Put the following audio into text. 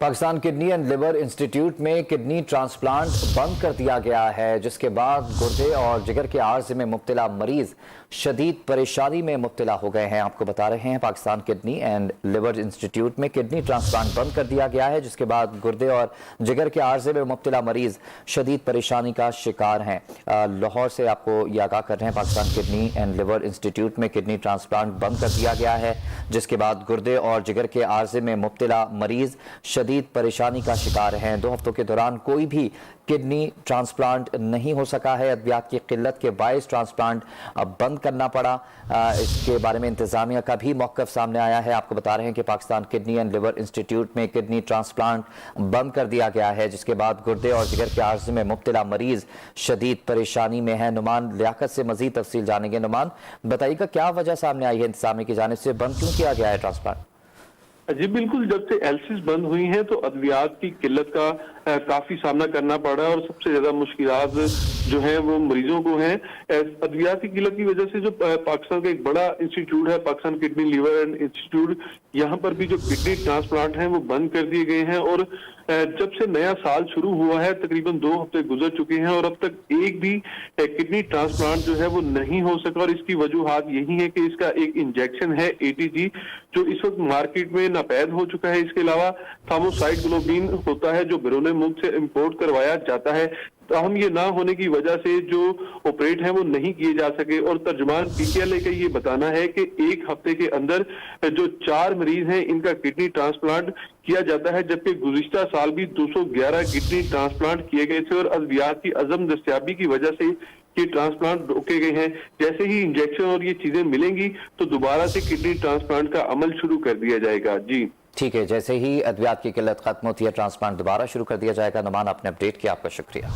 Pakistan kidney and liver institute में kidney transplant बंद कर दिया गया है, जिसके बाद गुर्दे और जिगर के आर्ज में मुब्तला मरीज शदीद परेशानी में मुब्तला हो गए हैं। आपको बता रहे हैं, Pakistan kidney and liver institute में किडनी ट्रांसप्लांट बंद कर दिया गया है, जिसके बाद गुर्दे और जिगर के आर्जे में मुब्तला मरीज शदीद परेशानी का शिकार हैं। लाहौर से आपको ये आगाह कर रहे हैं, Pakistan kidney and liver institute में किडनी ट्रांसप्लांट बंद कर दिया गया है, जिसके बाद गुर्दे और जिगर के आर्जे में मुब्तला मरीज शदीद परेशानी का शिकार हैं। 2 हफ्तों के दौरान कोई भी किडनी ट्रांसप्लांट नहीं हो सका है। अद्वियात की किल्लत के बायस ट्रांसप्लांट बंद करना पड़ा। इसके बारे में इंतजामिया का भी मौक़िफ़ सामने आया है। आपको बता रहे हैं कि Pakistan kidney and liver institute में किडनी ट्रांसप्लांट बंद कर दिया गया है, जिसके बाद गुर्दे और जिगर के आर्ज में मुब्तला मरीज शदीद परेशानी में है। नुमान लियाकत से मजीद तफसील जानेंगे। नुमान, बताइएगा क्या वजह सामने आई है इंतजामिया की जानिब से, बंद क्यों किया गया है ट्रांसप्लांट? जी बिल्कुल, जब से एलसीज बंद हुई हैं तो अद्वियात की किल्लत का काफी सामना करना पड़ा और सबसे ज्यादा मुश्किलात जो हैं वो मरीजों को हैं। अद्वियात की किल्लत की वजह से जो पाकिस्तान का एक बड़ा इंस्टीट्यूट है, Pakistan kidney liver and institute, यहाँ पर भी जो किडनी ट्रांसप्लांट हैं वो बंद कर दिए गए हैं। और जब से नया साल शुरू हुआ है तकरीबन 2 हफ्ते गुजर चुके हैं और अब तक एक भी किडनी ट्रांसप्लांट जो है वो नहीं हो सका। और इसकी वजूहात यही है कि इसका एक इंजेक्शन है एटीजी, जो इस वक्त मार्केट में नापैद हो चुका है। इसके अलावा थामोसाइक्लोबिन होता है जो बैरून मुल्क से इंपोर्ट करवाया जाता है। तो हम ये ना होने की वजह से जो ऑपरेट है वो नहीं किए जा सके। और तर्जुमान पीटीआई का ये बताना है कि 1 हफ्ते के अंदर जो 4 मरीज हैं इनका किडनी ट्रांसप्लांट किया जाता है, जबकि गुज़िश्ता साल भी 211 किडनी ट्रांसप्लांट किए गए थे। और अद्वियात की अज़म दस्तयाबी की वजह से ये ट्रांसप्लांट रोके गए हैं। जैसे ही इंजेक्शन और ये चीजें मिलेंगी तो दोबारा से किडनी ट्रांसप्लांट का अमल शुरू कर दिया जाएगा। जी ठीक है, जैसे ही अद्वियात की किल्लत खत्म होती है ट्रांसप्लांट दोबारा शुरू कर दिया जाएगा। नुमान, आपने अपडेट किया, आपका शुक्रिया।